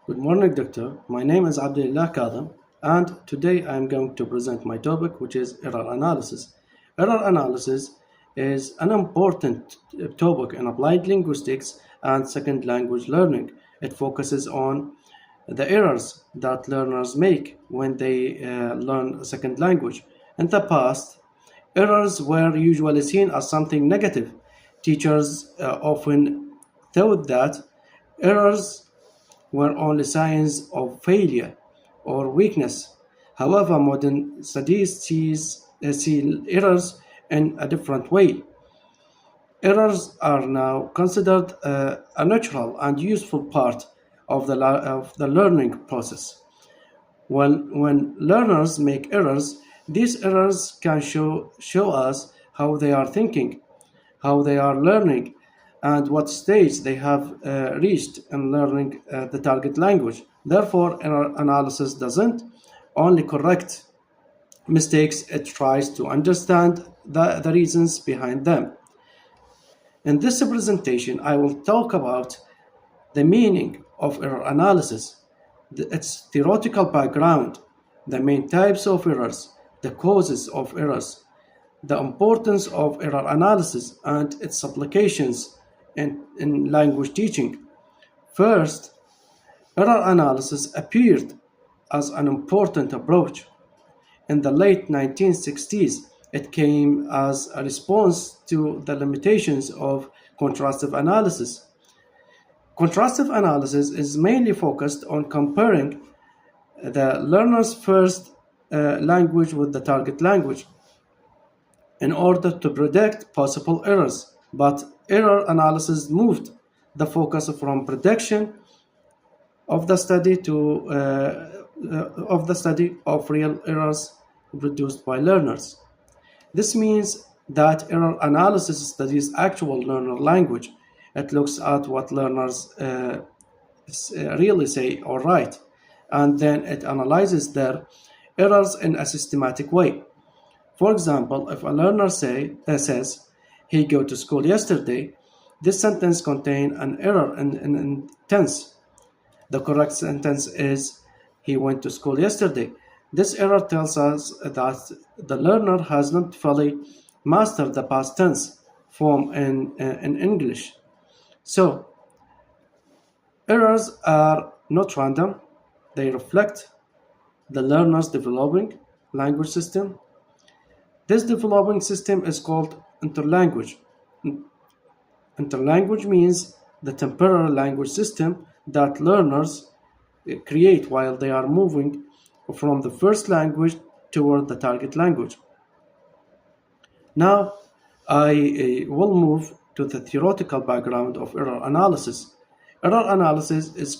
Good morning, Doctor. My name is Abdullah Kadam, and today I am going to present my topic, which is error analysis. Error analysis is an important topic in applied linguistics and second language learning. It focuses on the errors that learners make when they learn a second language. In the past, errors were usually seen as something negative. Teachers often thought that errors were only signs of failure or weakness. However, modern studies see errors in a different way. Errors are now considered a natural and useful part of the learning process. When learners make errors, these errors can show us how they are thinking, how they are learning, and what stage they have reached in learning the target language. Therefore, error analysis doesn't only correct mistakes, it tries to understand the reasons behind them. In this presentation, I will talk about the meaning of error analysis, its theoretical background, the main types of errors, the causes of errors, the importance of error analysis and its applications in language teaching. First, error analysis appeared as an important approach. In the late 1960s, it came as a response to the limitations of contrastive analysis. Contrastive analysis is mainly focused on comparing the learner's first language with the target language in order to predict possible errors. But error analysis moved the focus from prediction of the study to of the study of real errors produced by learners. This means that error analysis studies actual learner language. It looks at what learners really say or write, and then it analyzes their errors in a systematic way. For example, if a learner says, he go to school yesterday, this sentence contains an error in tense. The correct sentence is, he went to school yesterday. This error tells us that the learner has not fully mastered the past tense form in English. So, errors are not random, they reflect the learner's developing language system. This developing system is called interlanguage. Interlanguage means the temporary language system that learners create while they are moving from the first language toward the target language. Now, I will move to the theoretical background of error analysis. Error analysis is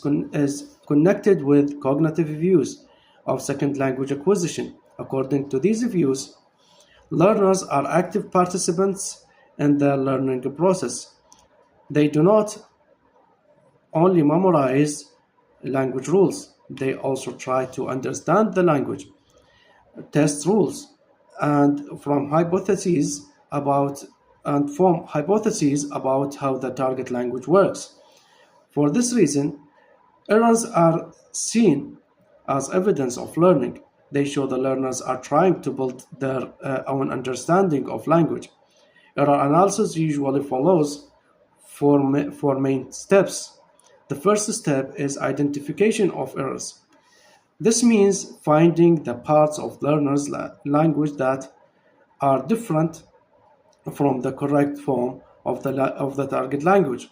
connected with cognitive views of second language acquisition. According to these views, learners are active participants in the learning process. They do not only memorize language rules, they also try to understand the language, test rules, and form hypotheses about how the target language works. For this reason, errors are seen as evidence of learning. They show the learners are trying to build their own understanding of language. Error analysis usually follows four main steps. The first step is identification of errors. This means finding the parts of learners' language that are different from the correct form of the target language.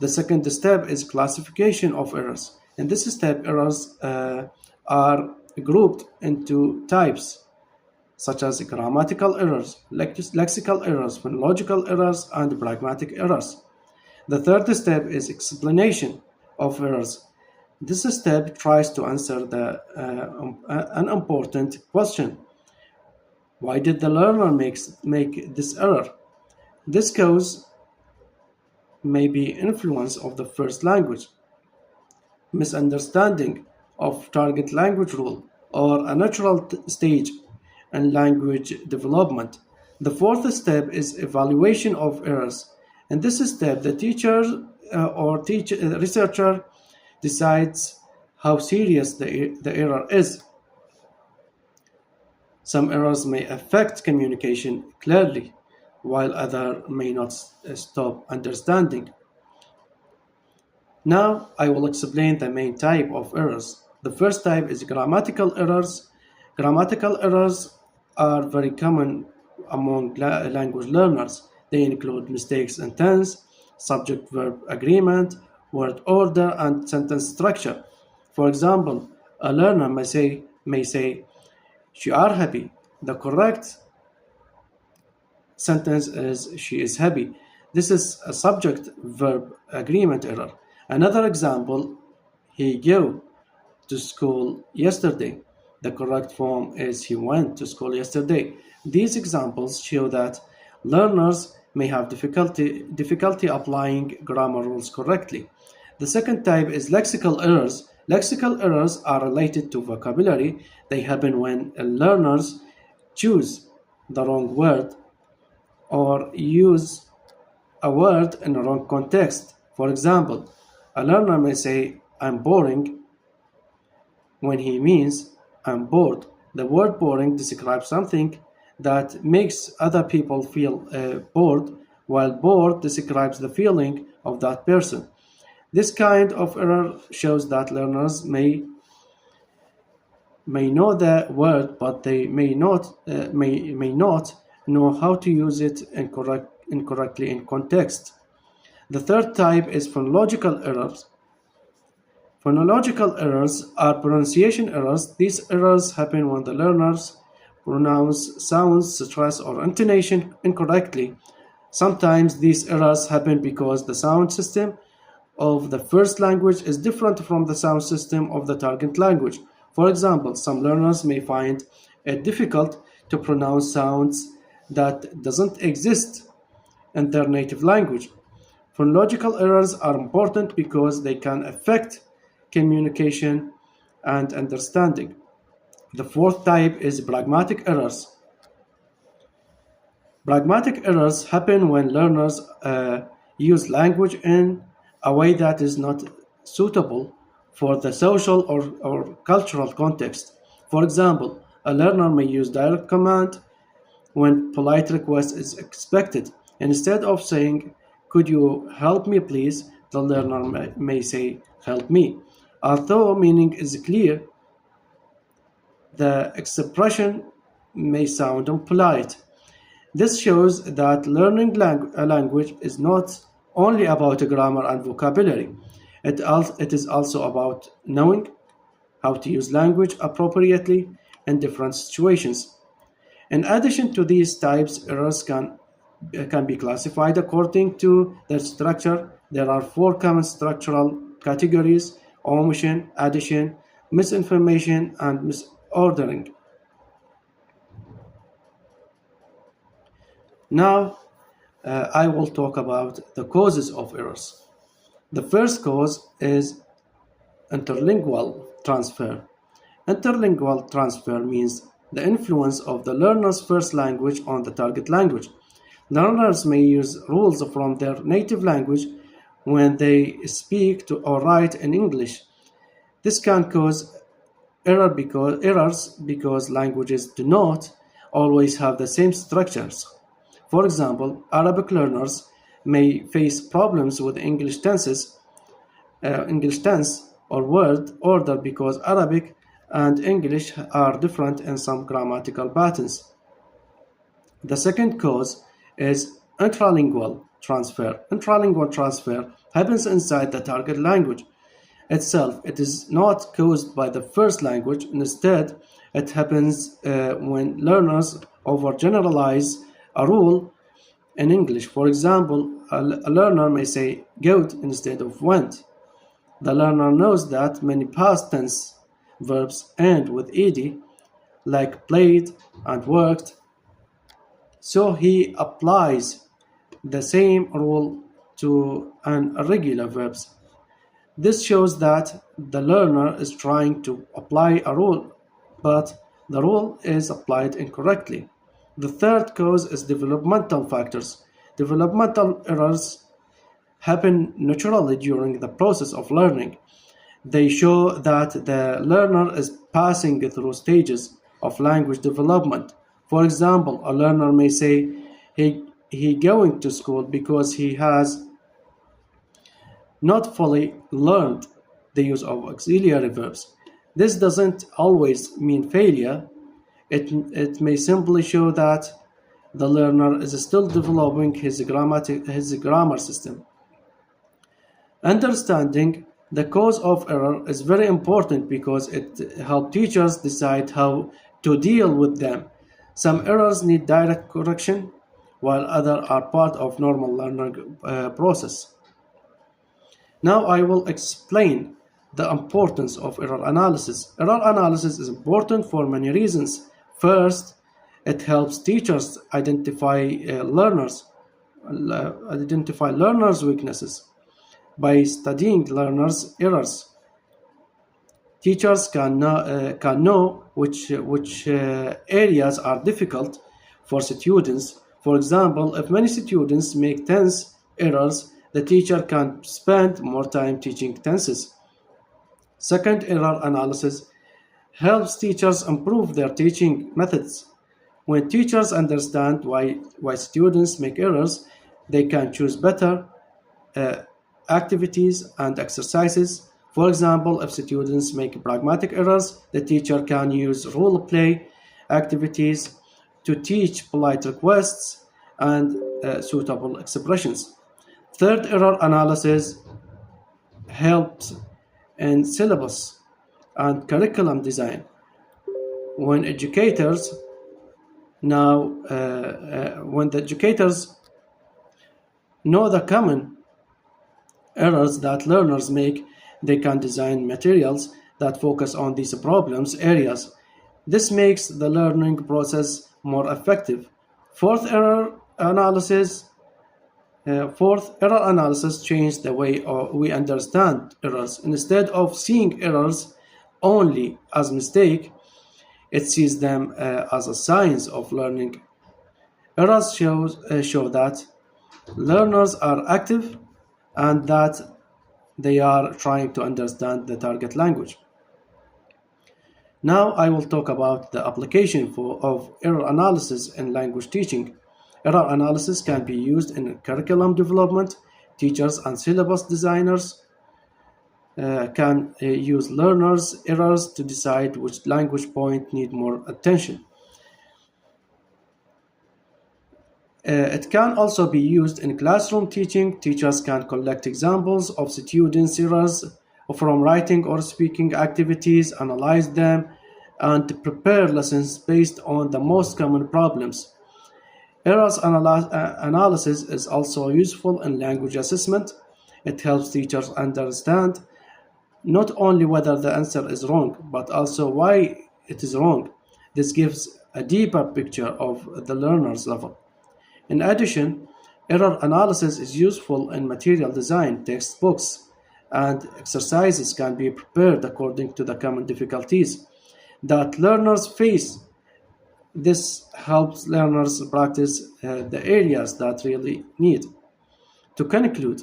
The second step is classification of errors. In this step, errors are grouped into types such as grammatical errors, lexical errors, phonological errors, and pragmatic errors. The third step is explanation of errors. This step tries to answer an important question. Why did the learner make this error? This cause may be influence of the first language, misunderstanding of target language rule, or a natural stage in language development. The fourth step is evaluation of errors. In this step, the teacher or researcher decides how serious the error is. Some errors may affect communication clearly, while others may not stop understanding. Now I will explain the main type of errors. The first type is grammatical errors. Grammatical errors are very common among language learners. They include mistakes in tense, subject-verb agreement, word order, and sentence structure. For example, a learner may say, "She are happy." The correct sentence is "she is happy." This is a subject verb agreement error. Another example, he go to school yesterday. The correct form is he went to school yesterday. These examples show that learners may have difficulty applying grammar rules correctly. The second type is lexical errors. Lexical errors are related to vocabulary. They happen when learners choose the wrong word or use a word in a wrong context. For example, a learner may say, "I'm boring," when he means, "I'm bored." The word boring describes something that makes other people feel bored, while bored describes the feeling of that person. This kind of error shows that learners may know the word, but they may not know how to use it incorrectly in context. The third type is phonological errors. Phonological errors are pronunciation errors. These errors happen when the learners pronounce sounds, stress, or intonation incorrectly. Sometimes these errors happen because the sound system of the first language is different from the sound system of the target language. For example, some learners may find it difficult to pronounce sounds that doesn't exist in their native language. Phonological errors are important because they can affect communication and understanding. The fourth type is pragmatic errors. Pragmatic errors happen when learners use language in a way that is not suitable for the social or cultural context. For example, a learner may use direct command when polite request is expected. Instead of saying, "Could you help me please?" the learner may say, "Help me." Although meaning is clear, the expression may sound impolite. This shows that learning a language is not only about grammar and vocabulary. It is also about knowing how to use language appropriately in different situations. In addition to these types, errors can be classified according to their structure. There are four common structural categories: omission, addition, misinformation, and misordering. Now, I will talk about the causes of errors. The first cause is interlingual transfer. Interlingual transfer means the influence of the learner's first language on the target language. Learners may use rules from their native language when they speak or write in English. This can cause errors because languages do not always have the same structures. For example, Arabic learners may face problems with English tense or word order because Arabic and English are different in some grammatical patterns. The second cause is intralingual transfer. Intralingual transfer happens inside the target language itself. It is not caused by the first language. Instead, it happens when learners overgeneralize a rule in English. For example, a learner may say "goat" instead of "went." The learner knows that many past tense verbs end with ed, like played and worked, so he applies the same rule to an irregular verbs. This shows that the learner is trying to apply a rule, but the rule is applied incorrectly. The third cause is developmental factors. Developmental errors happen naturally during the process of learning. They show that the learner is passing through stages of language development. For example, a learner may say he going to school because he has not fully learned the use of auxiliary verbs. This doesn't always mean failure. It may simply show that the learner is still developing his grammar system. Understanding the cause of error is very important because it helps teachers decide how to deal with them. Some errors need direct correction, while others are part of normal learning process. Now I will explain the importance of error analysis. Error analysis is important for many reasons. First, it helps teachers identify learners' weaknesses. By studying learners' errors, teachers can know which areas are difficult for students. For example, if many students make tense errors, the teacher can spend more time teaching tenses. Second, error analysis helps teachers improve their teaching methods. When teachers understand why students make errors, they can choose better uh, activities and exercises. For example, if students make pragmatic errors, the teacher can use role play activities to teach polite requests and suitable expressions. Third, error analysis helps in syllabus and curriculum design. When educators when the educators know the common errors that learners make, they can design materials that focus on these problems areas. This makes the learning process more effective. Fourth, error analysis changed the way we understand errors. Instead of seeing errors only as mistake, it sees them as a signs of learning. Errors show that learners are active and that they are trying to understand the target language. Now I will talk about the application of error analysis in language teaching. Error analysis can be used in curriculum development. Teachers and syllabus designers can use learners' errors to decide which language point need more attention. It can also be used in classroom teaching. Teachers can collect examples of students' errors from writing or speaking activities, analyze them, and prepare lessons based on the most common problems. Analysis is also useful in language assessment. It helps teachers understand not only whether the answer is wrong, but also why it is wrong. This gives a deeper picture of the learner's level. In addition, error analysis is useful in material design. Textbooks and exercises can be prepared according to the common difficulties that learners face. This helps learners practice the areas that really need. To conclude,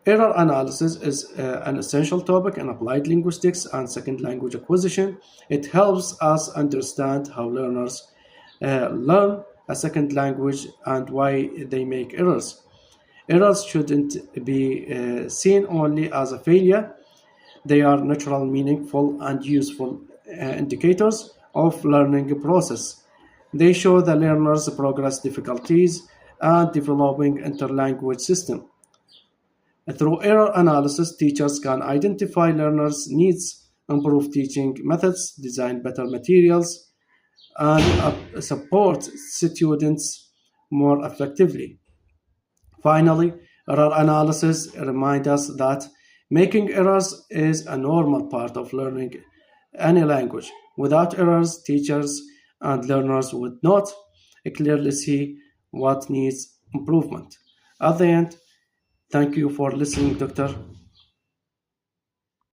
error analysis is an essential topic in applied linguistics and second language acquisition. It helps us understand how learners learn a second language and why they make errors. Errors shouldn't be seen only as a failure. They are natural, meaningful, and useful indicators of learning process. They show the learner's progress, difficulties, and developing interlanguage system. Through error analysis, teachers can identify learners' needs, improve teaching methods, design better materials, and support students more effectively. Finally, error analysis reminds us that making errors is a normal part of learning any language. Without errors, teachers and learners would not clearly see what needs improvement. At the end, thank you for listening, Doctor.